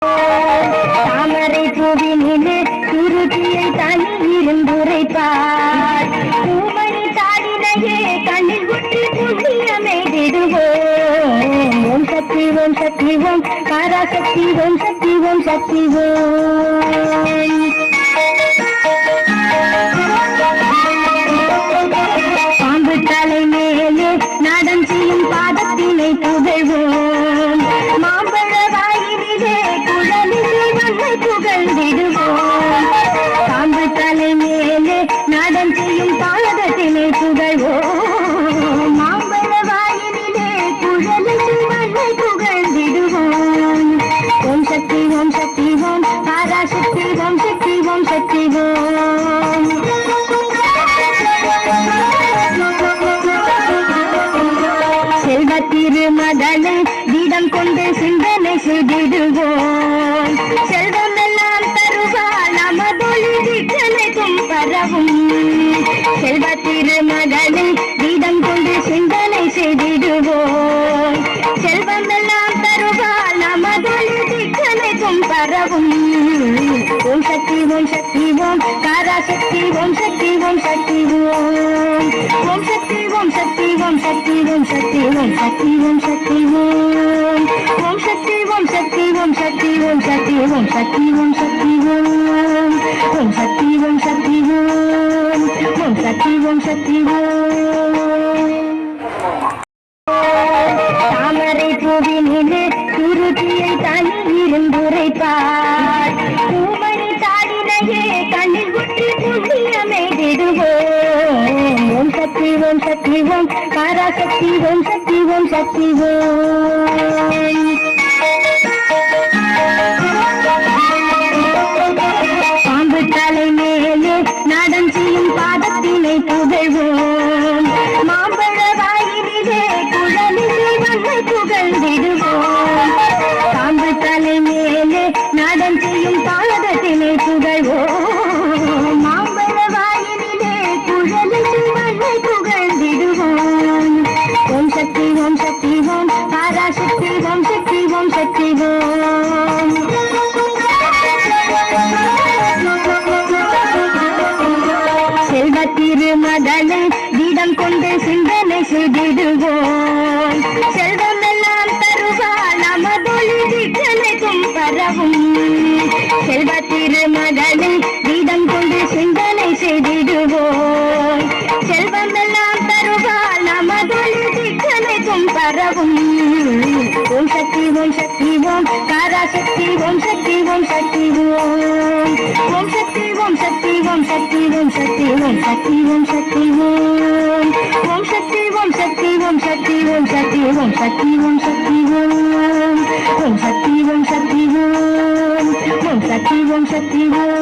தாமரை பூவினிலே குருதியை தனி இருந்துரைப்பார். பூமணி தாடினையே கண்ணில் ஒற்றி புண்ணியமெய்திடுவோம். ஓம் சக்தி ஓம் சக்தி ஓம் பராசக்தி ஓம் சக்தி ஓம் சக்தி ஓம். பாம்பு தலை மேலே நடம் செய்யும் பாதத்தினை புகழ்வோம். மாம்பழ வாயிலே குழலிசை வண்ணை புகழ்ந்திடுவோம். பாம்பு தலை மேலே நடம் செய்யும் பாதத்தினை புகழ்வோம். மாம்பழ வாயிலே குழலிசை வண்ணை புகழ்ந்திடுவோம். ஓம் சக்தி ஓம் சக்தி ஓம் பராசக்தி ஓம் சக்தி ஓம் சக்தி ஓம். செல்வ திருமகளை வீடம் கொண்டு சிந்தனை செய்திடுவோம். செல்வம் எல்லாம் தருவாள் நமதொழி திக்கனைக்கும் பரவும். செல்வ திருமகளை வீடம் கொண்டு சிந்தனை செய்திடுவோம். செல்வம் எல்லாம் தருவாள் நமதொழி திக்கனைக்கும் பரவும். ஓம் சக்தி ஓம் சக்தி ஓம் பராசக்தி ஓம் சக்தி ஓம் சக்தி ஓம். ஓம் சக்தி ஓம் சக்தி ஓம் சக்தி ஓம் சக்தி ஓம் சக்தி ஓம் சக்தி ஓம். ஓம் சக்தி ஓம் சக்தி ஓம் சக்தி ஓம் சக்தி ஓம் சக்தி ஓம் சக்தி ஓம். ஓம் சக்தி ஓம் சக்தி ஓம். ஓம் சக்தி ஓம் சக்தி ஓம். தாமரை பூவினிலே குருதியை தனி இருந்துரைப்பார். பூமணி தாடினையே கண்ணில் ஒற்றி புண்ணியமெய்திடுவோம். ஓம் சக்தி ஓம் சக்தி ஓம் பராசக்தி ஓம் சக்தி ஓம் சக்தி ஓம். பாம்பு தலை மேலே நடம் செய்யும் பாதத்தினை புகழ்வோம். மாம்பழ வாயிலே குழலிசை வண்ணை புகழ்ந்திடுவோம். பாம்பு தலை மேலே நடம் செய்யும் பாதத்தினை புகழ்வோம். மாம்பழ வாயிலே குழலிசை வண்ணை புகழ்ந்திடுவோம். ஓம் சக்தி ஓம் சக்தி ஓம் பராசக்தி ஓம் சக்தி ஓம் சக்தி ஓம். செல்வ திருமகளை வீடம் கொண்டு சிந்தனை செய்திடுவோம். செல்வம் எல்லாம் தருவாள் நமதொழி திக்கனைக்கும் பரவும். செல்வ திருமகளை வீடம் கொண்டு சிந்தனை செய்திடுவோம். செல்வம் எல்லாம் தருவாள் நமதொழி திக்கனைக்கும் பரவும். ஓம் சக்தி ஓம் சக்தி ஓம் பராசக்தி ஓம் சக்தி ஓம் சக்தி ஓம். ஓம் சக்தி ஓம் சக்தி ஓம் சக்தி ஓம் சக்தி ஓம் சக்தி ஓம் சக்தி ஓம். ஓம் சக்தி ஓம் சக்தி ஓம் சக்தி ஓம் சக்தி ஓம் சக்தி ஓம் சக்தி ஓம். ஓம் சக்தி ஓம் சக்தி ஓம். ஓம் சக்தி ஓம் சக்தி ஓம்.